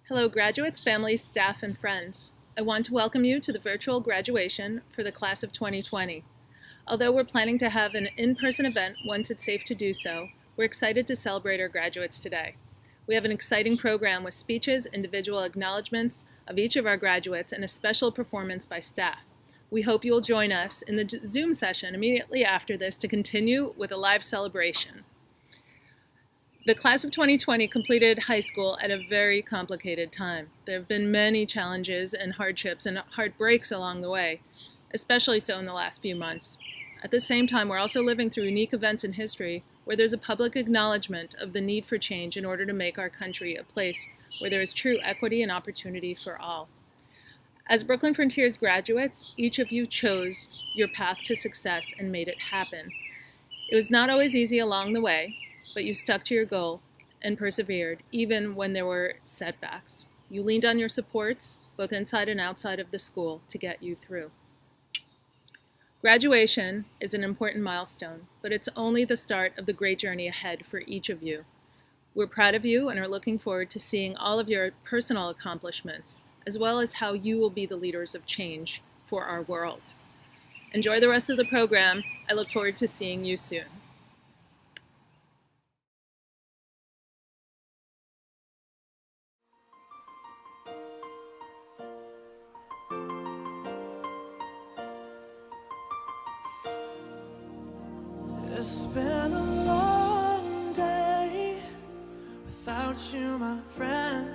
Hello, graduates, families, staff, and friends. I want to welcome you to the virtual graduation for the class of 2020. Although we're planning to have an in-person event once it's safe to do so, we're excited to celebrate our graduates today. We have an exciting program with speeches, individual acknowledgments of each of our graduates, and a special performance by staff. We hope you will join us in the Zoom session immediately after this to continue with a live celebration. The class of 2020 completed high school at a very complicated time. There have been many challenges and hardships and heartbreaks along the way, especially so in the last few months. At the same time, we're also living through unique events in history where there's a public acknowledgement of the need for change in order to make our country a place where there is true equity and opportunity for all. As Brooklyn Frontiers graduates, each of you chose your path to success and made it happen. It was not always easy along the way, but you stuck to your goal and persevered, even when there were setbacks. You leaned on your supports, both inside and outside of the school, to get you through. Graduation is an important milestone, but it's only the start of the great journey ahead for each of you. We're proud of you and are looking forward to seeing all of your personal accomplishments, as well as how you will be the leaders of change for our world. Enjoy the rest of the program. I look forward to seeing you soon. It's been a long day without you, my friend,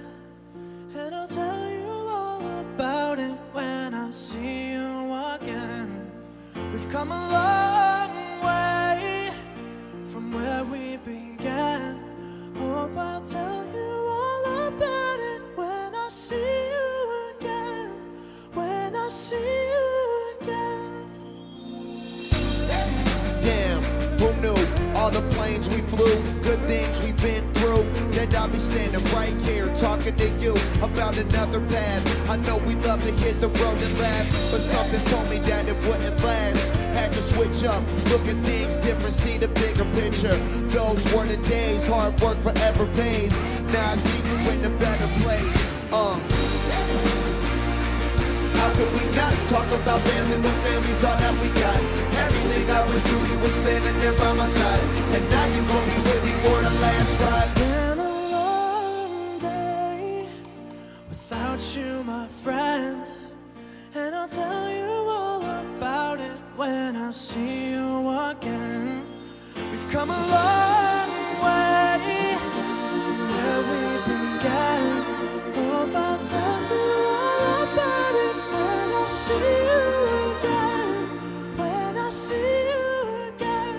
and I'll tell you all about it when I see you again. We've come a long way from where we began. Hope I'll tell you all about it when I see you again. When I see you again. Damn, who knew? All the planes we flew, good things we've been through. That I'll be standing right here talking to you about another path. I know we love to hit the road and laugh, but something told me that it wouldn't last. Had to switch up, look at things different, see the bigger picture. Those were the days, hard work forever pays. Now I see you in a better place. How could we not talk about family when family's all that we got? Everything I went through, you were standing there by my side, and now you gon' be with me for the last ride. It's been a long day without you, my friend, and I'll tell you all about it when I see you again. We've come a long way from where we began. Hope I'll tell you all about it when I see you again. When I see you again.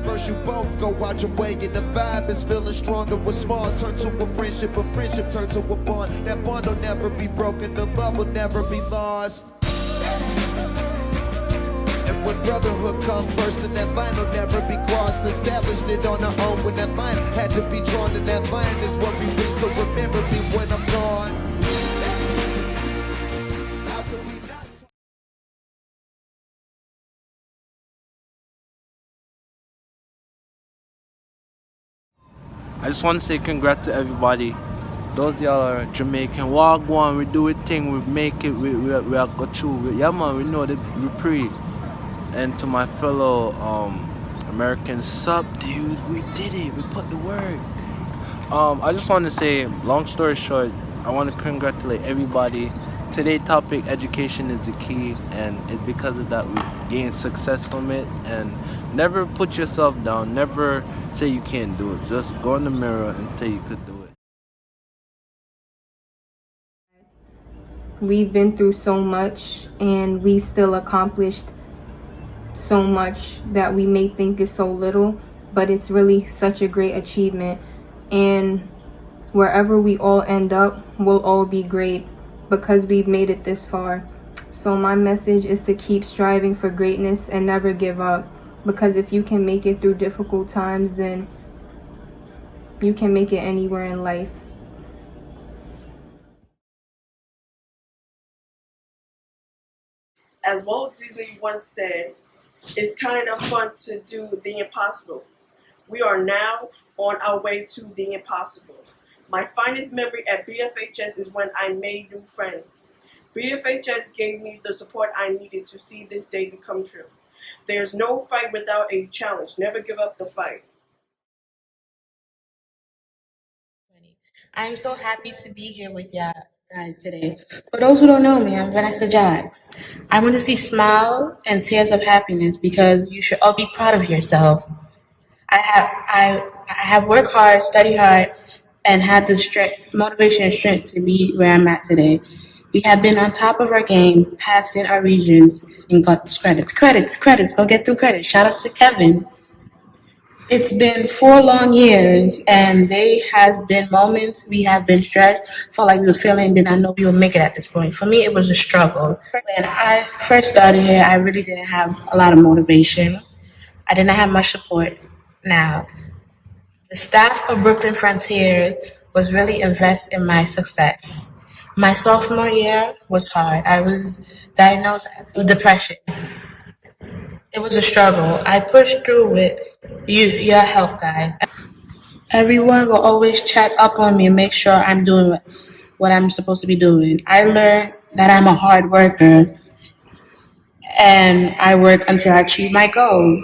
First you both go out your way and the vibe is feeling stronger. What's small turn to a friendship turn to a bond. That bond will never be broken, the love will never be lost. And when brotherhood come first, then that line will never be crossed. Established it on our own when that line had to be drawn, and that line is what we reach. So remember me when I'm gone. How could we not? I just want to say congrats to everybody. Those y'all are Jamaican. Wagwan, we do it thing, we make it, we are go through. Yeah man, we know that we pre. And to my fellow Americans, sup dude, we did it, we put the work. I just want to say, long story short, I want to congratulate everybody. Today's topic, education is the key, and it's because of that we gain success from it. And never put yourself down, never say you can't do it. Just go in the mirror and say you could do it. We've been through so much and we still accomplished so much that we may think is so little, but it's really such a great achievement. And wherever we all end up, we'll all be great because we've made it this far. So my message is to keep striving for greatness and never give up, because if you can make it through difficult times, then you can make it anywhere in life. As Walt Disney once said, it's kind of fun to do the impossible. We are now on our way to the impossible. My finest memory at BFHS is when I made new friends. BFHS gave me the support I needed to see this day become true. There's no fight without a challenge. Never give up the fight. I'm so happy to be here with y'all guys today. For those who don't know me, I'm Vanessa Jax. I want to see smile and tears of happiness because you should all be proud of yourself. I have worked hard, studied hard, and had the strength, motivation and strength to be where I'm at today. We have been on top of our game, passing our regions, and got credits. Credits. Go get them credits. Shout out to Kevin. It's been 4 long years, and there has been moments we have been stretched, felt like we were failing, did not know we would make it at this point. For me, it was a struggle. When I first started here, I really didn't have a lot of motivation. I did not have much support. Now, the staff of Brooklyn Frontier was really invested in my success. My sophomore year was hard. I was diagnosed with depression. It was a struggle. I pushed through it. Your help, guys. Everyone will always check up on me and make sure I'm doing what I'm supposed to be doing. I learned that I'm a hard worker and I work until I achieve my goal.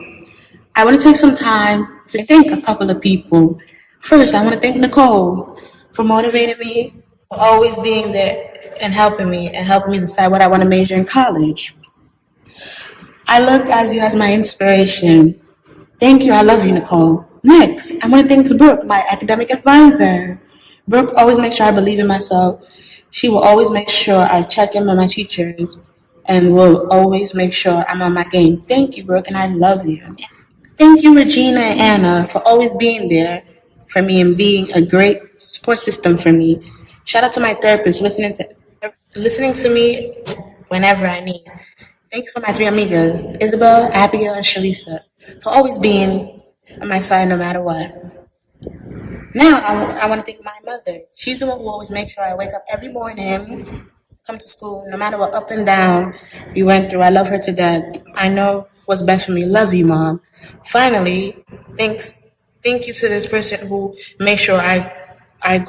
I want to take some time to thank a couple of people. First, I want to thank Nicole for motivating me, for always being there and helping me decide what I want to major in college. I look at you as my inspiration. Thank you. I love you, Nicole. Next, I want to thank Brooke, my academic advisor. Brooke always makes sure I believe in myself. She will always make sure I check in with my teachers and will always make sure I'm on my game. Thank you, Brooke, and I love you. Thank you, Regina and Anna, for always being there for me and being a great support system for me. Shout out to my therapist listening to me whenever I need. Thank you for my three amigas, Isabel, Abigail, and Shalisa, for always being on my side no matter what. Now, I want to thank my mother. She's the one who always makes sure I wake up every morning, come to school, no matter what up and down we went through. I love her to death. I know what's best for me. Love you, Mom. Finally, thank you to this person who makes sure I'm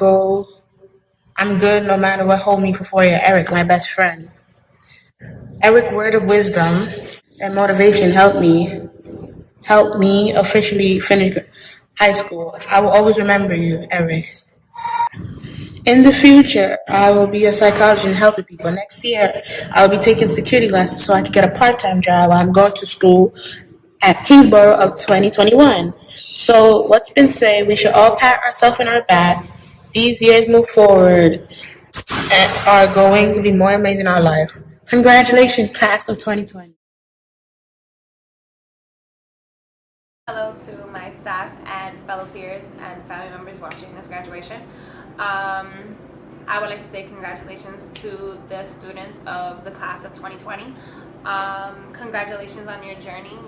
good no matter what hold me for 4 years. Eric, my best friend. Eric, word of wisdom and motivation helped me officially finish high school. I will always remember you, Eric. In the future, I will be a psychologist and helping people. Next year, I will be taking security classes so I can get a part-time job while I'm going to school at Kingsborough of 2021. So what's been said, we should all pat ourselves on our back. These years move forward and are going to be more amazing in our life. Congratulations, class of 2020. Hello to my staff and fellow peers and family members watching this graduation. I would like to say congratulations to the students of the class of 2020. Congratulations on your journey.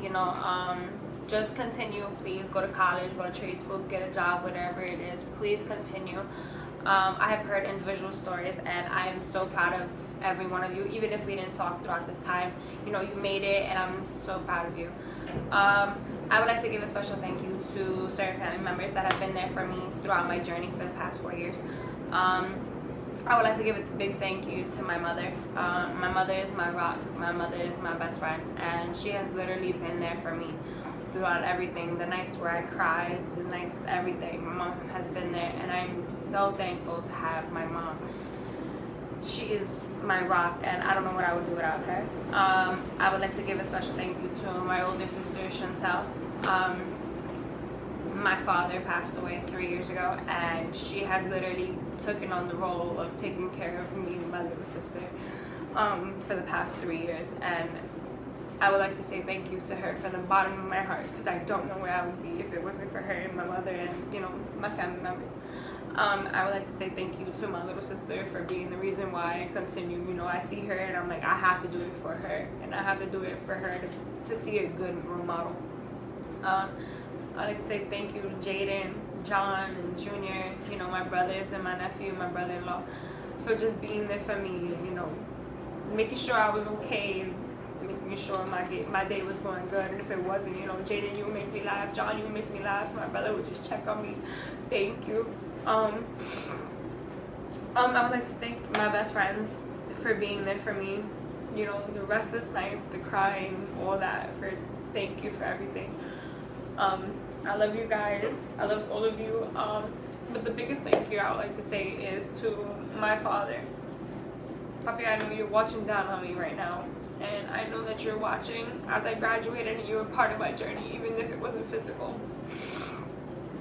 Just continue. Please go to college, go to trade school, get a job, whatever it is. Please continue. I have heard individual stories, and I am so proud of every one of you. Even if we didn't talk throughout this time, you made it, and I'm so proud of you. I would like to give a special thank you to certain family members that have been there for me throughout my journey for the past 4 years. I would like to give a big thank you to my mother. My mother is my rock. My mother is my best friend, and she has literally been there for me throughout everything. The nights where I cried, the nights, everything. My mom has been there, and I'm so thankful to have my mom. She is my rock, and I don't know what I would do without her. I would like to give a special thank you to my older sister, Chantel. My father passed away 3 years ago, and she has literally taken on the role of taking care of me and my little sister for the past 3 years. And I would like to say thank you to her from the bottom of my heart, because I don't know where I would be if it wasn't for her and my mother and my family members. I would like to say thank you to my little sister for being the reason why I continue. I see her and I'm like, I have to do it for her, and I have to do it for her to see a good role model. I'd like to say thank you to Jaden, John, and Junior, my brothers and my nephew, my brother-in-law, for just being there for me, making sure I was okay, making sure my day was going good. And if it wasn't, you know, Jaden, you would make me laugh. John, you would make me laugh. My brother would just check on me. Thank you. I would like to thank my best friends for being there for me. You know, the restless nights, the crying, all that. Thank you for everything. I love you guys. I love all of you. But the biggest thank you I would like to say is to my father. Papi, I know you're watching down on me right now. And I know that you're watching as I graduated and you were part of my journey, even if it wasn't physical.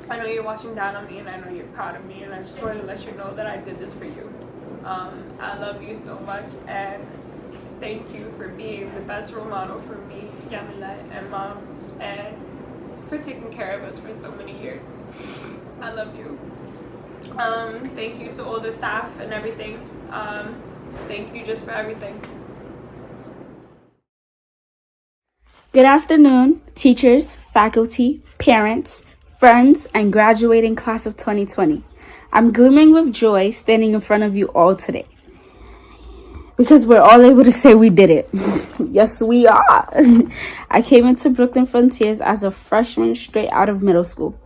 I know you're watching down on me and I know you're proud of me, and I just wanted to let you know that I did this for you. I love you so much, and thank you for being the best role model for me, Yamila, and Mom, and for taking care of us for so many years. I love you. Thank you to all the staff and everything. Thank you just for everything. Good afternoon, teachers, faculty, parents, friends, and graduating class of 2020. I'm gleaming with joy standing in front of you all today, because we're all able to say we did it. Yes, we are. I came into Brooklyn Frontiers as a freshman straight out of middle school.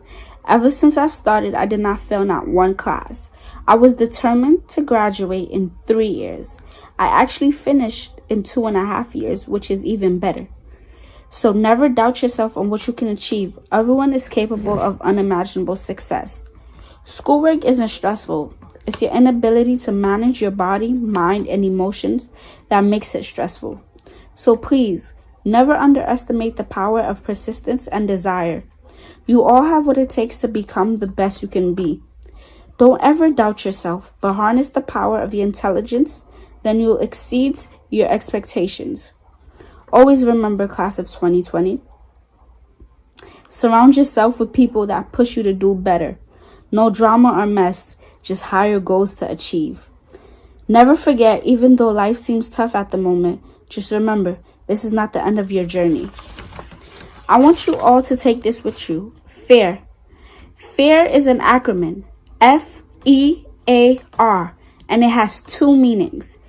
Ever since I've started, I did not fail not one class. I was determined to graduate in 3 years. I actually finished in 2.5 years, which is even better. So never doubt yourself on what you can achieve. Everyone is capable of unimaginable success. Schoolwork isn't stressful. It's your inability to manage your body, mind, and emotions that makes it stressful. So please, never underestimate the power of persistence and desire. You all have what it takes to become the best you can be. Don't ever doubt yourself, but harness the power of your intelligence, then you'll exceed your expectations. Always remember, class of 2020, surround yourself with people that push you to do better. No drama or mess, just higher goals to achieve. Never forget, even though life seems tough at the moment, just remember, this is not the end of your journey. I want you all to take this with you. FAIR. FAIR is an acronym, FEAR, and it has 2 meanings.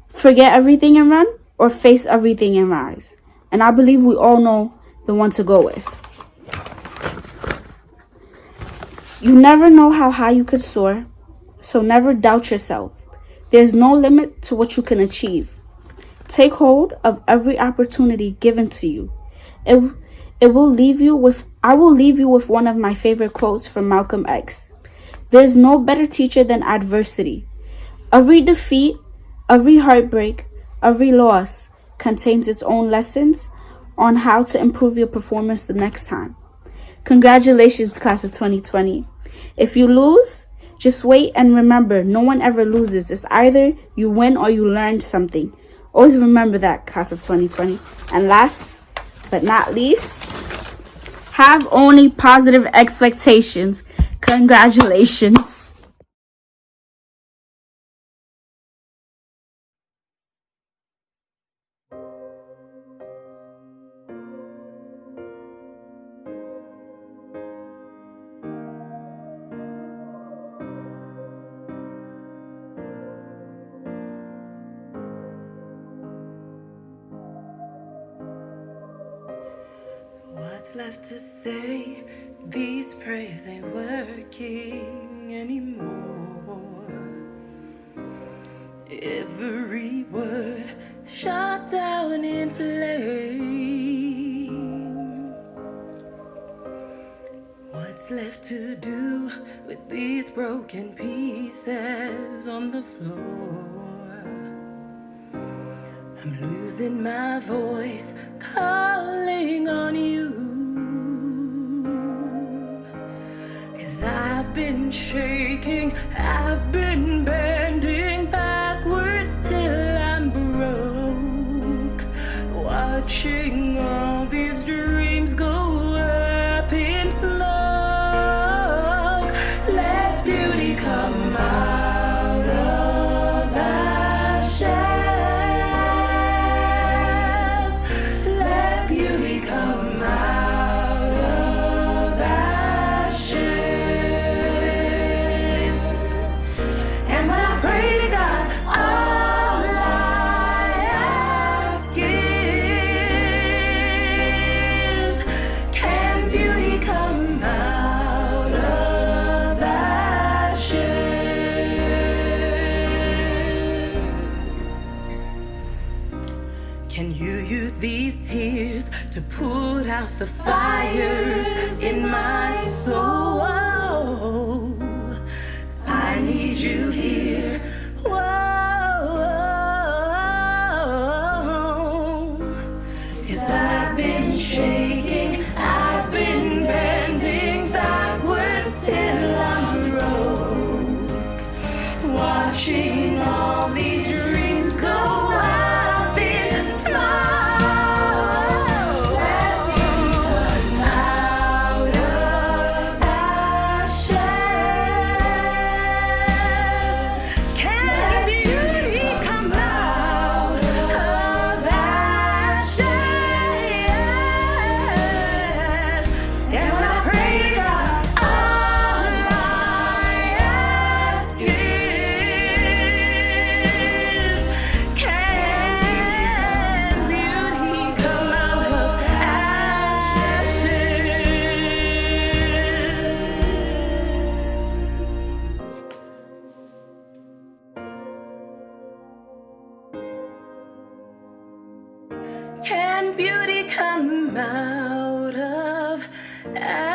Forget everything and run, or face everything and rise. And I believe we all know the one to go with. You never know how high you could soar, so never doubt yourself. There's no limit to what you can achieve. Take hold of every opportunity given to you. I will leave you with one of my favorite quotes from Malcolm X. There's no better teacher than adversity. Every defeat, every heartbreak, every loss contains its own lessons on how to improve your performance the next time. Congratulations, class of 2020. If you lose, just wait and remember, no one ever loses. It's either you win or you learn something. Always remember that, class of 2020. And last but not least, have only positive expectations. Congratulations. What's left to say? These prayers ain't working anymore. Every word shot down in flames. What's left to do with these broken pieces on the floor? I'm losing my voice, calling on you. 'Cause I've been shaking, I've been bending backwards till I'm broke. Watching all these dreams go up in smoke. Let beauty come out of ashes. Let beauty come out of ashes. And when I to put out the fires in my soul. I need you here. Whoa, 'cause I've been shaking, I've been bending backwards till I'm broke, watching all these dreams go up in smoke. Let me come out of ashes. Can beauty come out of ashes? And when I pray to God, all I ask is, can beauty come out of ashes? Can beauty come out of ashes?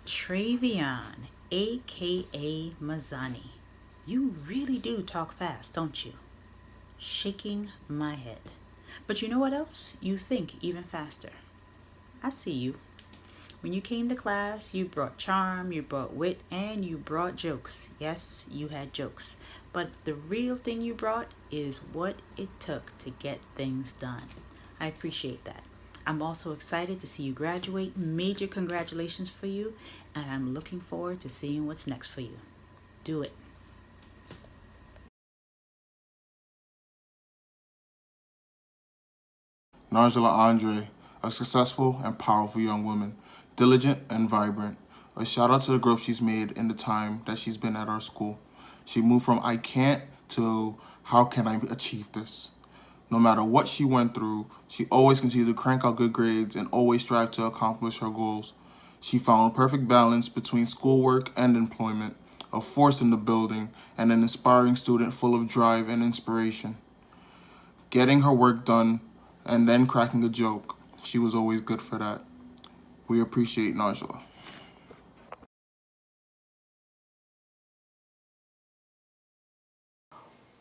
Travion, aka Mazzani. You really do talk fast, don't you? Shaking my head. But you know what else? You think even faster. I see you. When you came to class, you brought charm, you brought wit, and you brought jokes. Yes, you had jokes. But the real thing you brought is what it took to get things done. I appreciate that. I'm also excited to see you graduate. Major congratulations for you, and I'm looking forward to seeing what's next for you. Do it. Narjala Andre, a successful and powerful young woman, diligent and vibrant. A shout out to the growth she's made in the time that she's been at our school. She moved from I can't to how can I achieve this? No matter what she went through, she always continued to crank out good grades and always strive to accomplish her goals. She found a perfect balance between schoolwork and employment, a force in the building, and an inspiring student full of drive and inspiration. Getting her work done and then cracking a joke, she was always good for that. We appreciate Najla.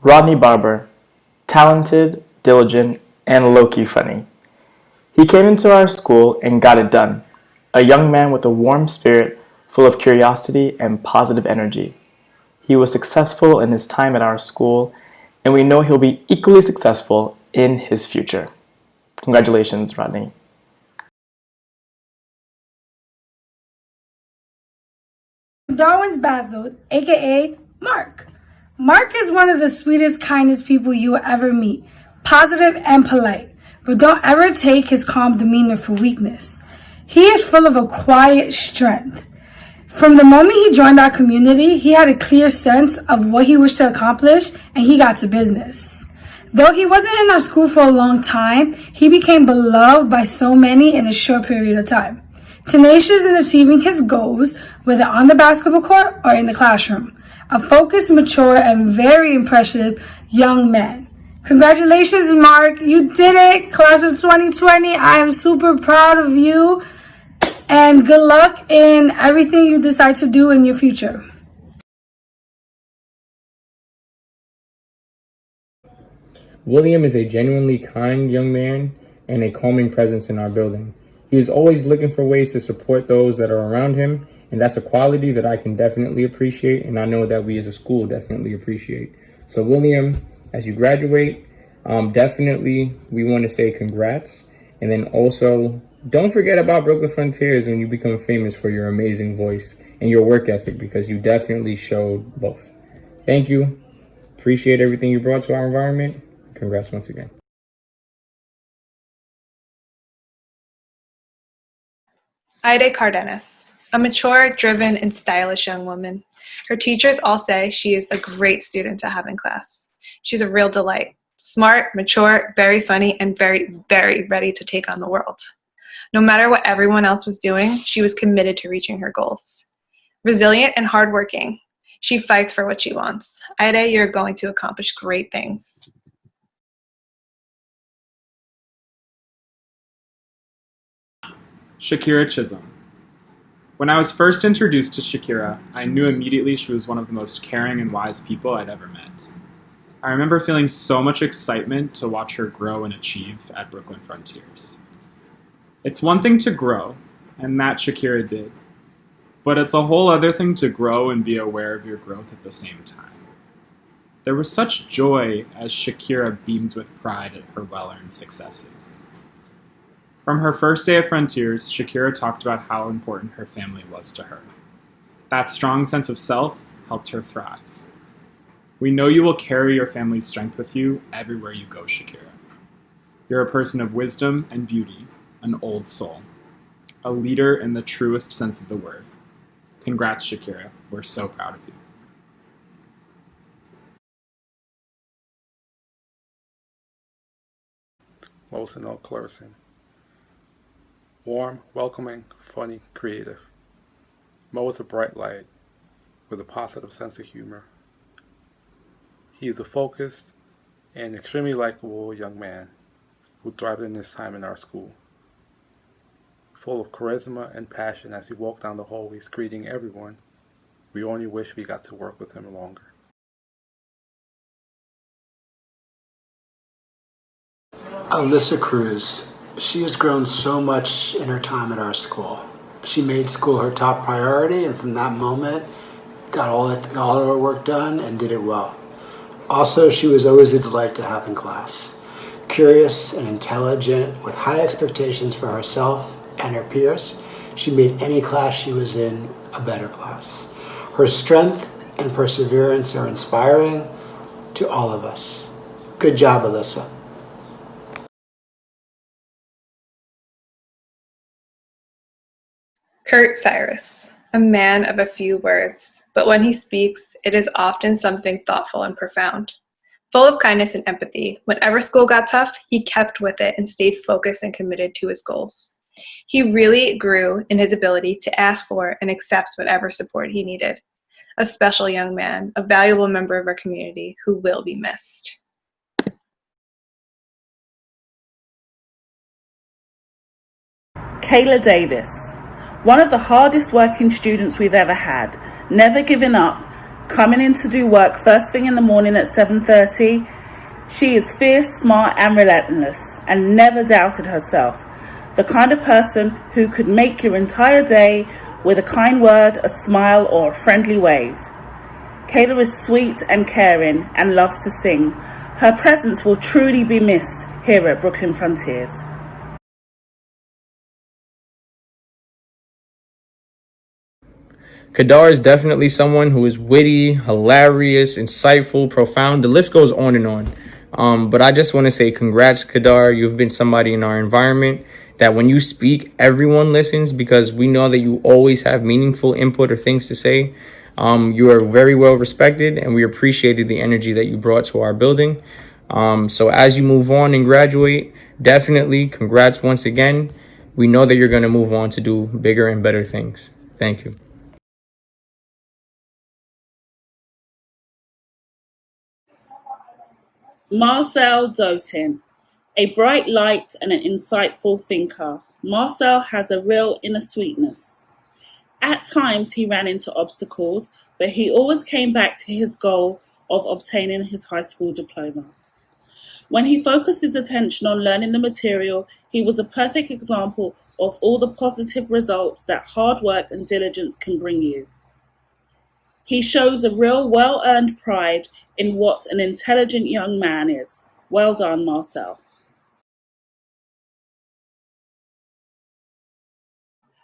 Rodney Barber, talented, diligent, and low-key funny. He came into our school and got it done. A young man with a warm spirit, full of curiosity and positive energy. He was successful in his time at our school, and we know he'll be equally successful in his future. Congratulations, Rodney. Darwin's Bathfield, aka Mark. Mark is one of the sweetest, kindest people you will ever meet, positive and polite, but don't ever take his calm demeanor for weakness. He is full of a quiet strength. From the moment he joined our community, he had a clear sense of what he wished to accomplish, and he got to business. Though he wasn't in our school for a long time, he became beloved by so many in a short period of time. Tenacious in achieving his goals, whether on the basketball court or in the classroom. A focused, mature, and very impressive young man. Congratulations, Mark. You did it, class of 2020. I am super proud of you. And good luck in everything you decide to do in your future. William is a genuinely kind young man and a calming presence in our building. He was always looking for ways to support those that are around him, and that's a quality that I can definitely appreciate, and I know that we as a school definitely appreciate. So William, as you graduate, definitely we want to say congrats, and then also don't forget about Brooklyn Frontiers when you become famous for your amazing voice and your work ethic, because you definitely showed both. Thank you. Appreciate everything you brought to our environment. Congrats once again. Ida Cardenas, a mature, driven, and stylish young woman. Her teachers all say she is a great student to have in class. She's a real delight. Smart, mature, very funny, and very, very ready to take on the world. No matter what everyone else was doing, she was committed to reaching her goals. Resilient and hardworking, she fights for what she wants. Ida, you're going to accomplish great things. Shakira Chisholm. When I was first introduced to Shakira, I knew immediately she was one of the most caring and wise people I'd ever met. I remember feeling so much excitement to watch her grow and achieve at Brooklyn Frontiers. It's one thing to grow, and that Shakira did, but it's a whole other thing to grow and be aware of your growth at the same time. There was such joy as Shakira beamed with pride at her well-earned successes. From her first day at Frontiers, Shakira talked about how important her family was to her. That strong sense of self helped her thrive. We know you will carry your family's strength with you everywhere you go, Shakira. You're a person of wisdom and beauty, an old soul, a leader in the truest sense of the word. Congrats, Shakira. We're so proud of you. Wilson L. Clarkson. Warm, welcoming, funny, creative. Mo is a bright light with a positive sense of humor. He is a focused and extremely likable young man who thrived in his time in our school. Full of charisma and passion as he walked down the hallways greeting everyone, we only wish we got to work with him longer. Alyssa Cruz. She has grown so much in her time at our school. She made school her top priority, and from that moment, got all her work done and did it well. Also, she was always a delight to have in class. Curious and intelligent, with high expectations for herself and her peers, she made any class she was in a better class. Her strength and perseverance are inspiring to all of us. Good job, Alyssa. Kurt Cyrus, a man of a few words, but when he speaks, it is often something thoughtful and profound. Full of kindness and empathy, whenever school got tough, he kept with it and stayed focused and committed to his goals. He really grew in his ability to ask for and accept whatever support he needed. A special young man, a valuable member of our community who will be missed. Kayla Davis, one of the hardest working students we've ever had, never giving up, coming in to do work first thing in the morning at 7:30. She is fierce, smart, and relentless, and never doubted herself. The kind of person who could make your entire day with a kind word, a smile, or a friendly wave. Kayla is sweet and caring and loves to sing. Her presence will truly be missed here at Brooklyn Frontiers. Kadar is definitely someone who is witty, hilarious, insightful, profound. The list goes on and on. But I just want to say congrats, Kadar. You've been somebody in our environment that when you speak, everyone listens, because we know that you always have meaningful input or things to say. You are very well respected, and we appreciated the energy that you brought to our building. So as you move on and graduate, definitely congrats once again. We know that you're going to move on to do bigger and better things. Thank you. Marcel Dotin, a bright light and an insightful thinker. Marcel has a real inner sweetness. At times he ran into obstacles, but he always came back to his goal of obtaining his high school diploma. When he focused his attention on learning the material, he was a perfect example of all the positive results that hard work and diligence can bring you. He shows a real well-earned pride in what an intelligent young man is. Well done, Marcel.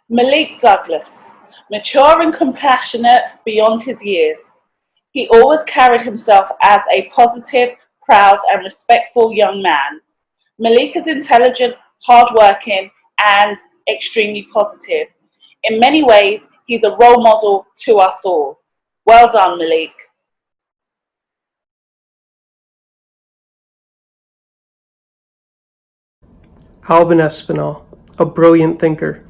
Malik Douglas, mature and compassionate beyond his years. He always carried himself as a positive, proud and respectful young man. Malik is intelligent, hardworking and extremely positive. In many ways, he's a role model to us all. Well done, Malik. Albin Espinal, a brilliant thinker.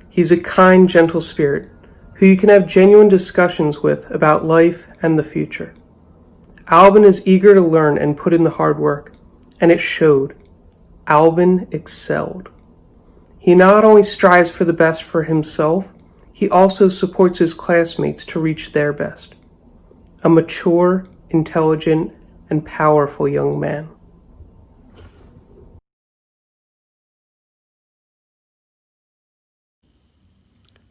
He's a kind, gentle spirit who you can have genuine discussions with about life and the future. Albin is eager to learn and put in the hard work, and it showed. Albin excelled. He not only strives for the best for himself, he also supports his classmates to reach their best. A mature, intelligent, and powerful young man.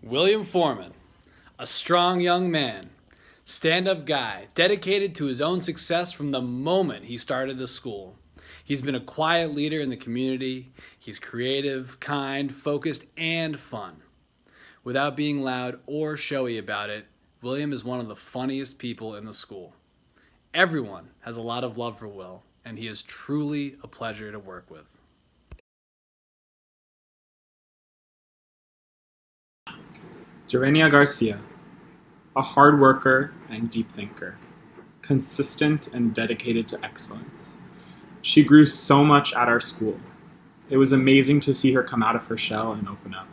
William Foreman, a strong young man, stand-up guy, dedicated to his own success from the moment he started the school. He's been a quiet leader in the community. He's creative, kind, focused, and fun. Without being loud or showy about it, William is one of the funniest people in the school. Everyone has a lot of love for Will, and he is truly a pleasure to work with. Jerenia Garcia, a hard worker and deep thinker, consistent and dedicated to excellence. She grew so much at our school. It was amazing to see her come out of her shell and open up.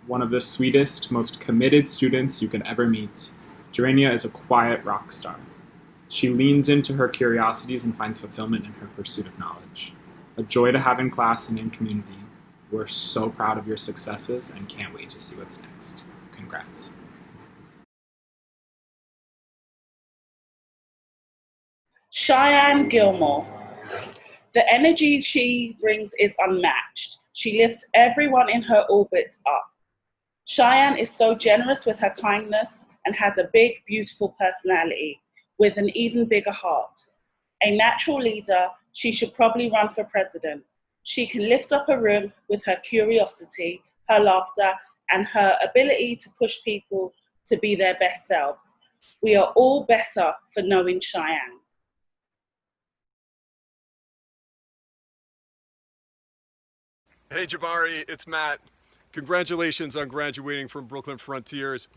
One of the sweetest, most committed students you could ever meet, Jerenia is a quiet rock star. She leans into her curiosities and finds fulfillment in her pursuit of knowledge. A joy to have in class and in community. We're so proud of your successes and can't wait to see what's next. Congrats. Cheyenne Gilmore. The energy she brings is unmatched. She lifts everyone in her orbit up. Cheyenne is so generous with her kindness and has a big, beautiful personality with an even bigger heart. A natural leader, she should probably run for president. She can lift up a room with her curiosity, her laughter, and her ability to push people to be their best selves. We are all better for knowing Cheyenne. Hey Jabari, it's Matt. Congratulations on graduating from Brooklyn Frontiers.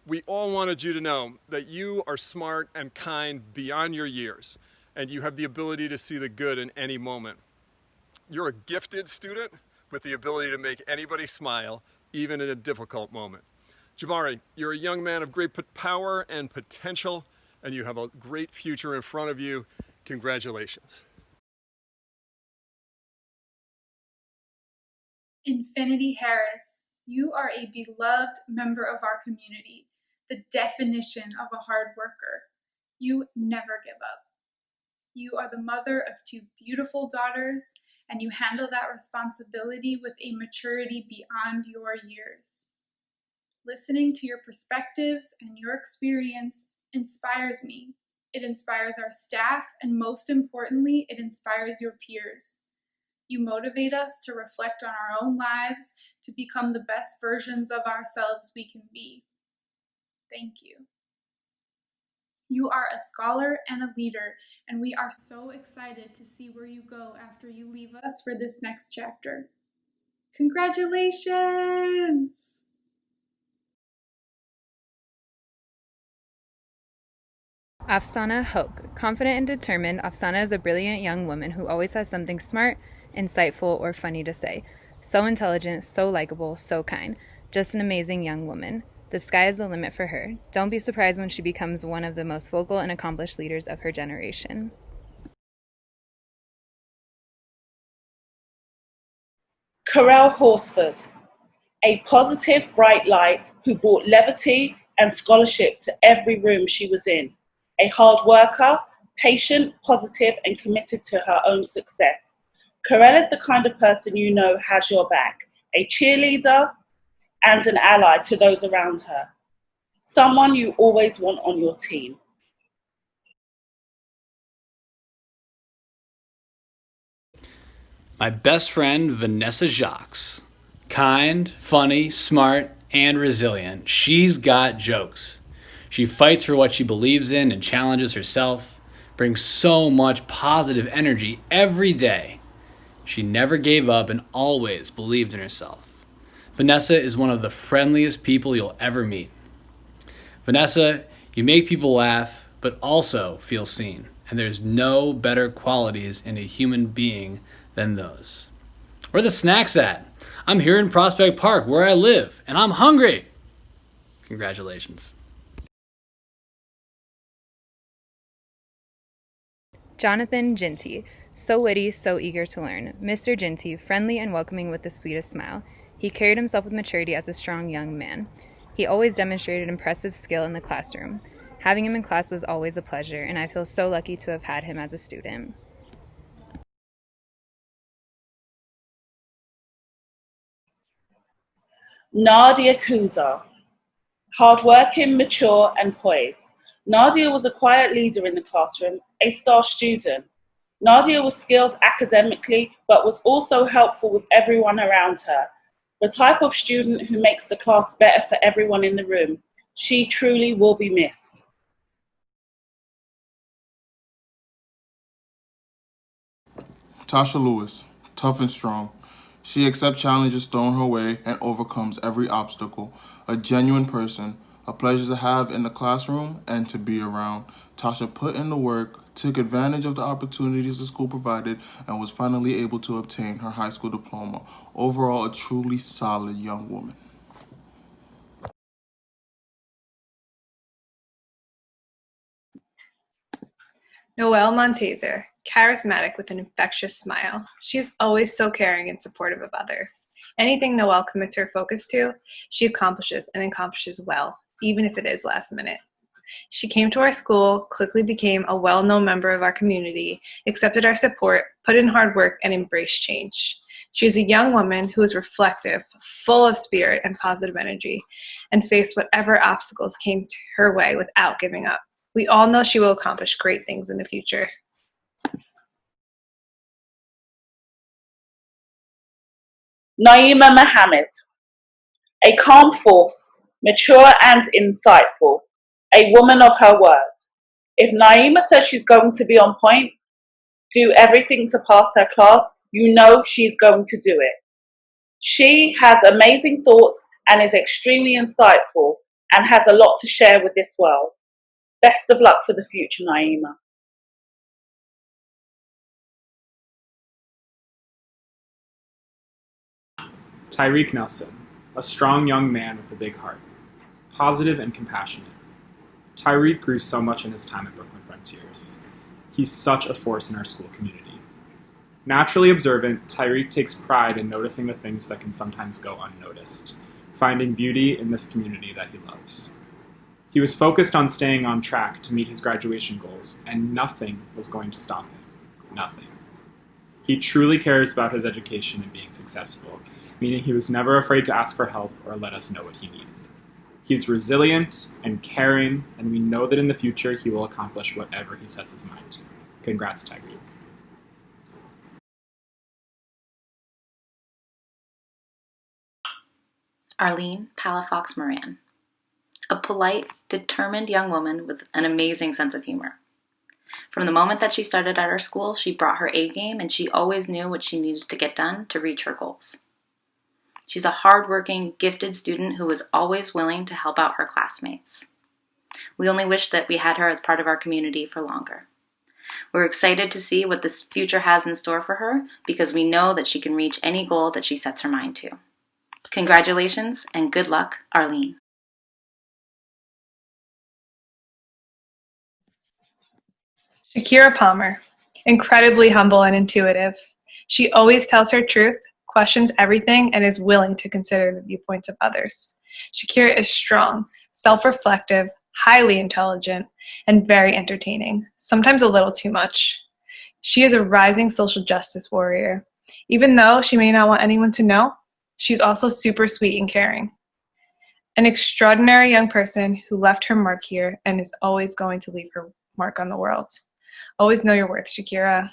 We all wanted you to know that you are smart and kind beyond your years, and you have the ability to see the good in any moment. You're a gifted student with the ability to make anybody smile, even in a difficult moment. Jabari, you're a young man of great power and potential, and you have a great future in front of you. Congratulations. Infinity Harris, you are a beloved member of our community, the definition of a hard worker. You never give up. You are the mother of 2 beautiful daughters, and you handle that responsibility with a maturity beyond your years. Listening to your perspectives and your experience inspires me. It inspires our staff, and most importantly, it inspires your peers. You motivate us to reflect on our own lives, to become the best versions of ourselves we can be. Thank you. You are a scholar and a leader, and we are so excited to see where you go after you leave us for this next chapter. Congratulations! Afsana Hoke. Confident and determined, Afsana is a brilliant young woman who always has something smart, insightful, or funny to say. So intelligent, so likable, so kind. Just an amazing young woman. The sky is the limit for her. Don't be surprised when she becomes one of the most vocal and accomplished leaders of her generation. Corel Horsford, a positive, bright light who brought levity and scholarship to every room she was in. A hard worker, patient, positive, and committed to her own success. Corella is the kind of person you know has your back, a cheerleader and an ally to those around her, someone you always want on your team. My best friend, Vanessa Jacques. Kind, funny, smart, and resilient. She's got jokes. She fights for what she believes in and challenges herself, brings so much positive energy every day. She never gave up and always believed in herself. Vanessa is one of the friendliest people you'll ever meet. Vanessa, you make people laugh, but also feel seen. And there's no better qualities in a human being than those. Where are the snacks at? I'm here in Prospect Park, where I live, and I'm hungry. Congratulations. Jonathan Ginty, so witty, so eager to learn. Mr. Ginty, friendly and welcoming with the sweetest smile. He carried himself with maturity as a strong young man. He always demonstrated impressive skill in the classroom. Having him in class was always a pleasure, and I feel so lucky to have had him as a student. Nadia Kuza, hardworking, mature, and poised. Nadia was a quiet leader in the classroom, a star student. Nadia was skilled academically, but was also helpful with everyone around her. The type of student who makes the class better for everyone in the room. She truly will be missed. Tasha Lewis, tough and strong. She accepts challenges thrown her way and overcomes every obstacle. A genuine person, a pleasure to have in the classroom and to be around. Tasha put in the work, took advantage of the opportunities the school provided, and was finally able to obtain her high school diploma. Overall, a truly solid young woman. Noelle Montaser, charismatic with an infectious smile. She is always so caring and supportive of others. Anything Noelle commits her focus to, she accomplishes and accomplishes well, even if it is last minute. She came to our school, quickly became a well-known member of our community, accepted our support, put in hard work, and embraced change. She is a young woman who is reflective, full of spirit and positive energy, and faced whatever obstacles came to her way without giving up. We all know she will accomplish great things in the future. Naima Mohammed, a calm force, mature and insightful, a woman of her word. If Naima says she's going to be on point, do everything to pass her class, you know she's going to do it. She has amazing thoughts and is extremely insightful and has a lot to share with this world. Best of luck for the future, Naima. Tyreek Nelson, a strong young man with a big heart, positive and compassionate. Tyreek grew so much in his time at Brooklyn Frontiers. He's such a force in our school community. Naturally observant, Tyreek takes pride in noticing the things that can sometimes go unnoticed, finding beauty in this community that he loves. He was focused on staying on track to meet his graduation goals, and nothing was going to stop him. Nothing. He truly cares about his education and being successful, meaning he was never afraid to ask for help or let us know what he needed. He's resilient and caring, and we know that in the future he will accomplish whatever he sets his mind to. Congrats, Tyreek. Arlene Palafox Moran, a polite, determined young woman with an amazing sense of humor. From the moment that she started at our school, she brought her A game, and she always knew what she needed to get done to reach her goals. She's a hardworking, gifted student who was always willing to help out her classmates. We only wish that we had her as part of our community for longer. We're excited to see what this future has in store for her because we know that she can reach any goal that she sets her mind to. Congratulations and good luck, Arlene. Shakira Palmer, incredibly humble and intuitive. She always tells her truth, questions everything, and is willing to consider the viewpoints of others. Shakira is strong, self-reflective, highly intelligent, and very entertaining, sometimes a little too much. She is a rising social justice warrior. Even though she may not want anyone to know, she's also super sweet and caring. An extraordinary young person who left her mark here and is always going to leave her mark on the world. Always know your worth, Shakira.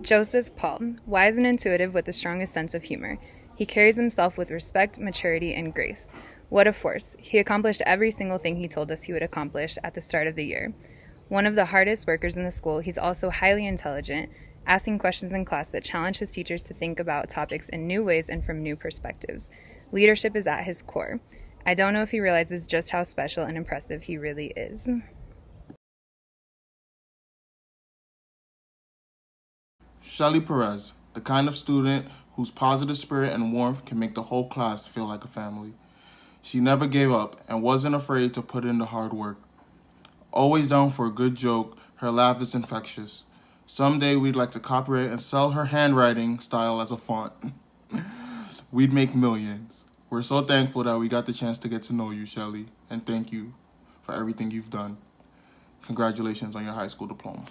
Joseph Paul, wise and intuitive with the strongest sense of humor. He carries himself with respect, maturity, and grace. What a force. He accomplished every single thing he told us he would accomplish at the start of the year. One of the hardest workers in the school, he's also highly intelligent, asking questions in class that challenge his teachers to think about topics in new ways and from new perspectives. Leadership is at his core. I don't know if he realizes just how special and impressive he really is. Shelly Perez, the kind of student whose positive spirit and warmth can make the whole class feel like a family. She never gave up and wasn't afraid to put in the hard work. Always down for a good joke, her laugh is infectious. Someday we'd like to copyright and sell her handwriting style as a font. We'd make millions. We're so thankful that we got the chance to get to know you, Shelly, and thank you for everything you've done. Congratulations on your high school diploma.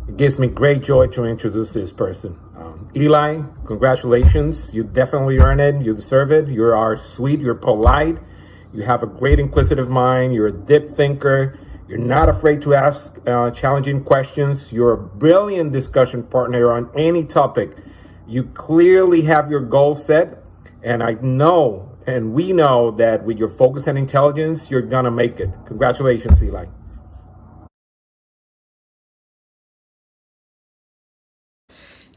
It gives me great joy to introduce this person. Eli, congratulations. You definitely earned it. You deserve it. You are sweet. You're polite. You have a great inquisitive mind. You're a deep thinker. You're not afraid to ask challenging questions. You're a brilliant discussion partner on any topic. You clearly have your goals set. And I know, and we know that with your focus and intelligence, you're going to make it. Congratulations, Eli.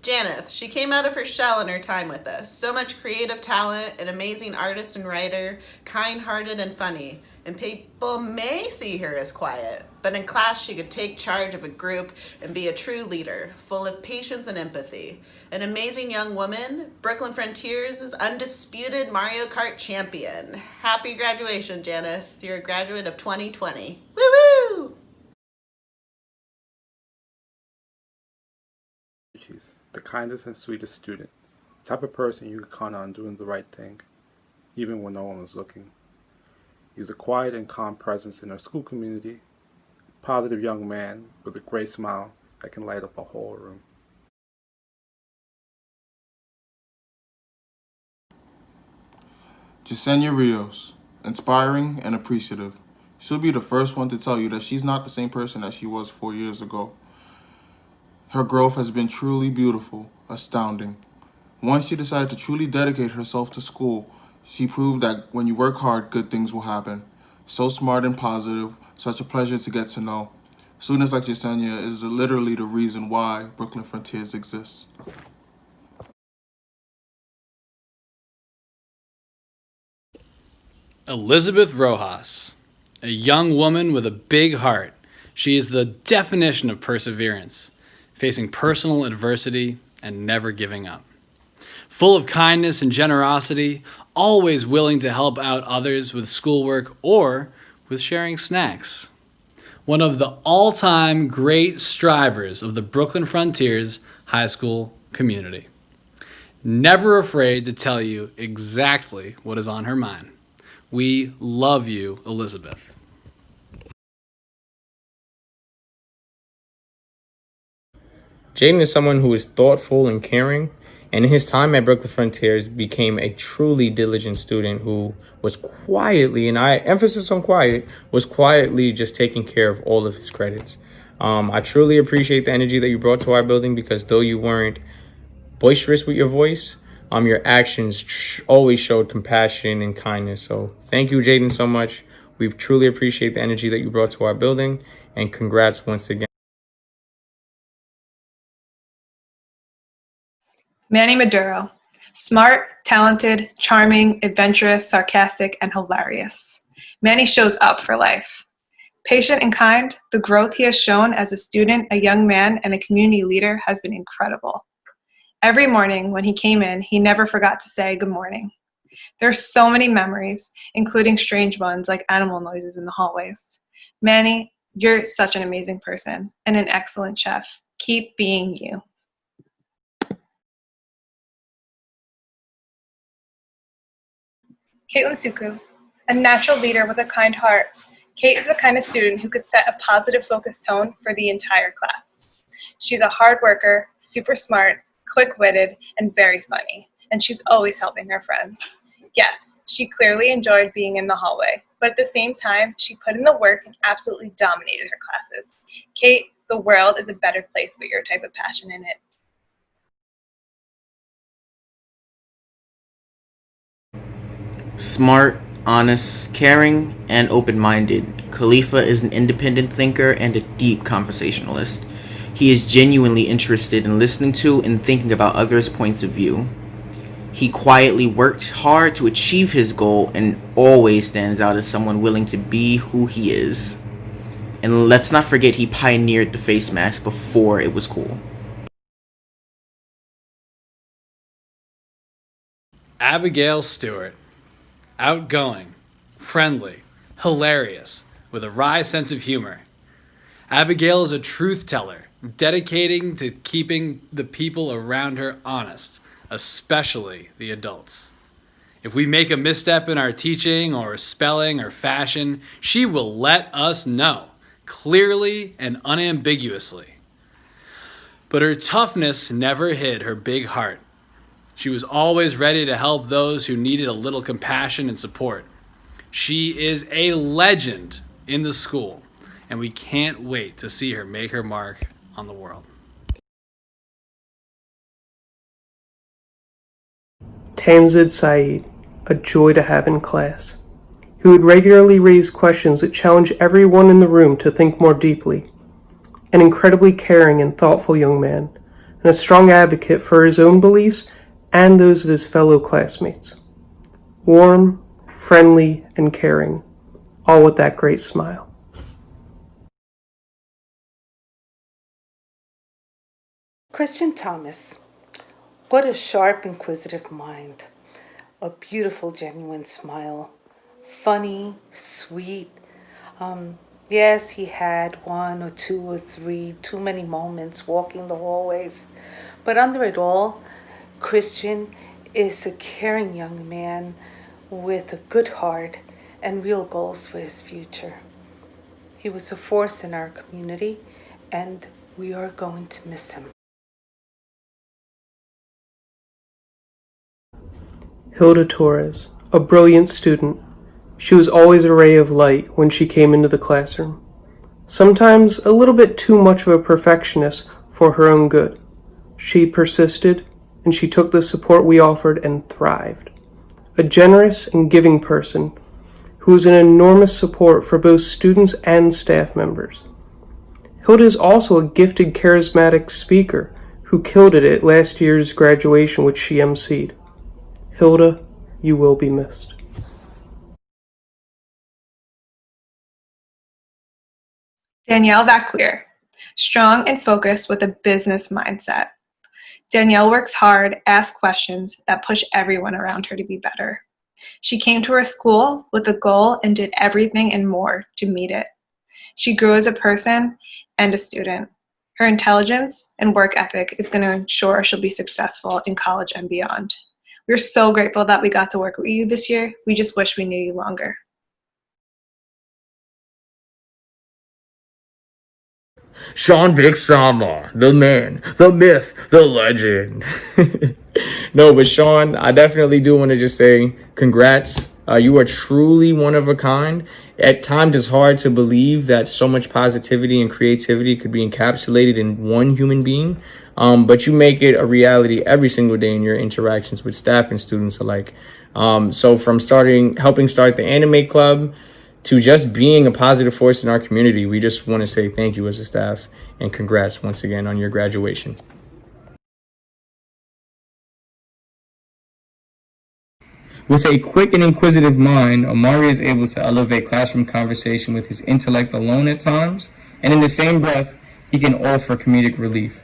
Janeth, she came out of her shell in her time with us. So much creative talent, an amazing artist and writer, kind-hearted and funny. And people may see her as quiet, but in class she could take charge of a group and be a true leader, full of patience and empathy. An amazing young woman, Brooklyn Frontiers' undisputed Mario Kart champion. Happy graduation, Janeth. You're a graduate of 2020. Woo-woo! She's the kindest and sweetest student, the type of person you can count on doing the right thing, even when no one was looking. He was a quiet and calm presence in our school community, a positive young man with a great smile that can light up a whole room. Jasenia Rios, inspiring and appreciative. She'll be the first one to tell you that she's not the same person that she was 4 years ago. Her growth has been truly beautiful, astounding. Once she decided to truly dedicate herself to school, she proved that when you work hard, good things will happen. So smart and positive, such a pleasure to get to know. Students like Jasenia is literally the reason why Brooklyn Frontiers exists. Elizabeth Rojas, a young woman with a big heart. She is the definition of perseverance, facing personal adversity and never giving up. Full of kindness and generosity, always willing to help out others with schoolwork or with sharing snacks. One of the all-time great strivers of the Brooklyn Frontiers high school community. Never afraid to tell you exactly what is on her mind. We love you, Elizabeth. Jaden is someone who is thoughtful and caring, and in his time at Brooklyn Frontiers became a truly diligent student who was quietly, and I emphasis on quiet, was quietly just taking care of all of his credits. I truly appreciate the energy that you brought to our building, because though you weren't boisterous with your voice, your actions always showed compassion and kindness. So thank you, Jaden, so much. We truly appreciate the energy that you brought to our building, and congrats once again. Manny Maduro. Smart, talented, charming, adventurous, sarcastic, and hilarious. Manny shows up for life. Patient and kind, the growth he has shown as a student, a young man, and a community leader has been incredible. Every morning when he came in, he never forgot to say good morning. There are so many memories, including strange ones like animal noises in the hallways. Manny, you're such an amazing person and an excellent chef. Keep being you. Caitlin Suku, a natural leader with a kind heart. Kate is the kind of student who could set a positive focused tone for the entire class. She's a hard worker, super smart, quick-witted, and very funny, and she's always helping her friends. Yes, she clearly enjoyed being in the hallway, but at the same time, she put in the work and absolutely dominated her classes. Kate, the world is a better place with your type of passion in it. Smart, honest, caring, and open-minded, Khalifa is an independent thinker and a deep conversationalist. He is genuinely interested in listening to and thinking about others' points of view. He quietly worked hard to achieve his goal and always stands out as someone willing to be who he is. And let's not forget he pioneered the face mask before it was cool. Abigail Stewart. Outgoing, friendly, hilarious, with a wry sense of humor. Abigail is a truth teller, dedicating to keeping the people around her honest, especially the adults. If we make a misstep in our teaching or spelling or fashion, she will let us know, clearly and unambiguously. But her toughness never hid her big heart. She was always ready to help those who needed a little compassion and support. She is a legend in the school, and we can't wait to see her make her mark on the world. Tamzid Saeed, a joy to have in class. He would regularly raise questions that challenge everyone in the room to think more deeply. An incredibly caring and thoughtful young man, and a strong advocate for his own beliefs and those of his fellow classmates. Warm, friendly, and caring, all with that great smile. Christian Thomas, what a sharp, inquisitive mind. A beautiful, genuine smile. Funny, sweet. Yes, he had 1 or 2 or 3 too many moments walking the hallways. But under it all, Christian is a caring young man with a good heart and real goals for his future. He was a force in our community, and we are going to miss him. Hilda Torres, a brilliant student. She was always a ray of light when she came into the classroom. Sometimes a little bit too much of a perfectionist for her own good. She persisted, and she took the support we offered and thrived. A generous and giving person who was an enormous support for both students and staff members. Hilda is also a gifted, charismatic speaker who killed it at last year's graduation, which she emceed. Hilda, you will be missed. Danielle Vacquier, strong and focused with a business mindset. Danielle works hard, asks questions that push everyone around her to be better. She came to her school with a goal and did everything and more to meet it. She grew as a person and a student. Her intelligence and work ethic is going to ensure she'll be successful in college and beyond. We're so grateful that we got to work with you this year. We just wish we knew you longer. Sean Vic Sama, the man, the myth, the legend. No, but Sean, I definitely do want to just say congrats. You are truly one of a kind. At times, it's hard to believe that so much positivity and creativity could be encapsulated in one human being. But you make it a reality every single day in your interactions with staff and students alike. So from helping start the anime club to just being a positive force in our community, we just want to say thank you as a staff and congrats once again on your graduation. With a quick and inquisitive mind, Omari is able to elevate classroom conversation with his intellect alone at times, and in the same breath, he can offer comedic relief.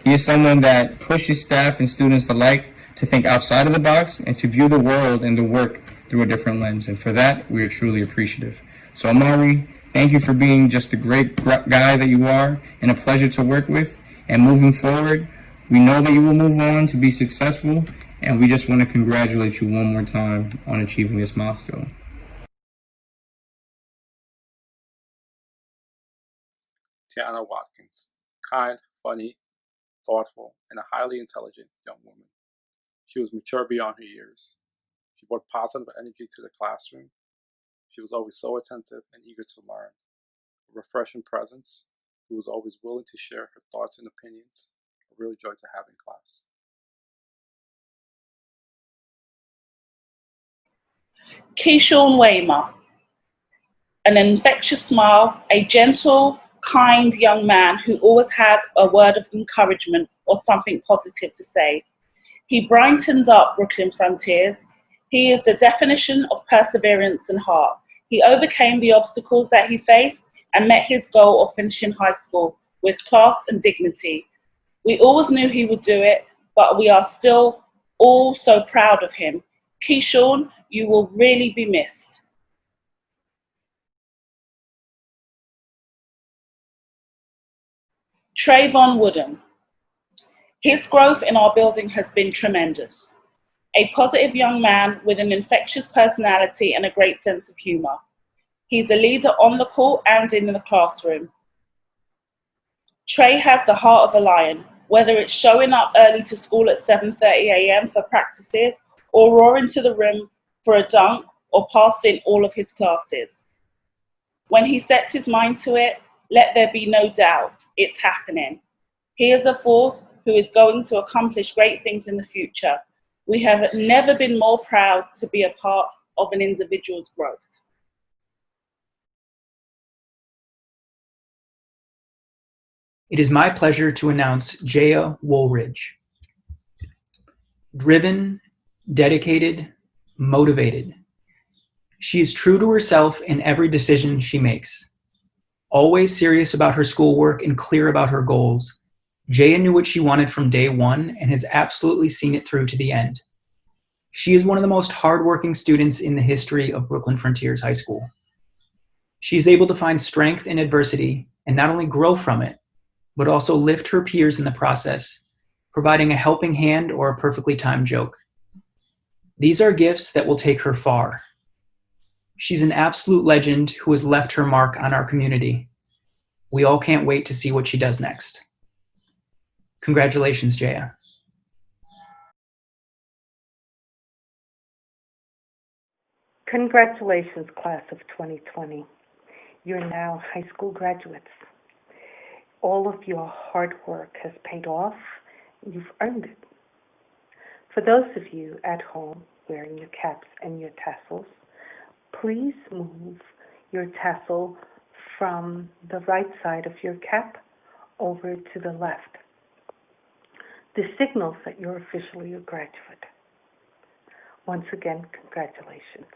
He is someone that pushes staff and students alike to think outside of the box and to view the world and the work through a different lens, and for that, we are truly appreciative. So Omari, thank you for being just the great guy that you are and a pleasure to work with, and moving forward, we know that you will move on to be successful, And we just want to congratulate you one more time on achieving this milestone. Tiana Watkins, kind, funny, thoughtful, and a highly intelligent young woman. She was mature beyond her years. She brought positive energy to the classroom. She was always so attentive and eager to learn. A refreshing presence, who was always willing to share her thoughts and opinions. A real joy to have in class. Keyshawn Waymer, an infectious smile, a gentle, kind young man who always had a word of encouragement or something positive to say. He brightens up Brooklyn Frontiers. He is the definition of perseverance and heart. He overcame the obstacles that he faced and met his goal of finishing high school with class and dignity. We always knew he would do it, but we are still all so proud of him. Keyshawn, you will really be missed. Trayvon Wooden. His growth in our building has been tremendous. A positive young man with an infectious personality and a great sense of humor. He's a leader on the court and in the classroom. Trey has the heart of a lion, whether it's showing up early to school at 7:30 a.m. for practices or roaring to the rim for a dunk or passing all of his classes. When he sets his mind to it, let there be no doubt, it's happening. He is a force who is going to accomplish great things in the future. We have never been more proud to be a part of an individual's growth. It is my pleasure to announce Jaya Woolridge. Driven, dedicated, motivated. She is true to herself in every decision she makes. Always serious about her schoolwork and clear about her goals, Jaya knew what she wanted from day one and has absolutely seen it through to the end. She is one of the most hardworking students in the history of Brooklyn Frontiers High School. She is able to find strength in adversity and not only grow from it, but also lift her peers in the process, providing a helping hand or a perfectly timed joke. These are gifts that will take her far. She's an absolute legend who has left her mark on our community. We all can't wait to see what she does next. Congratulations, Jaya. Congratulations, class of 2020. You're now high school graduates. All of your hard work has paid off. You've earned it. For those of you at home wearing your caps and your tassels, please move your tassel from the right side of your cap over to the left. This signals that you're officially a graduate. Once again, congratulations.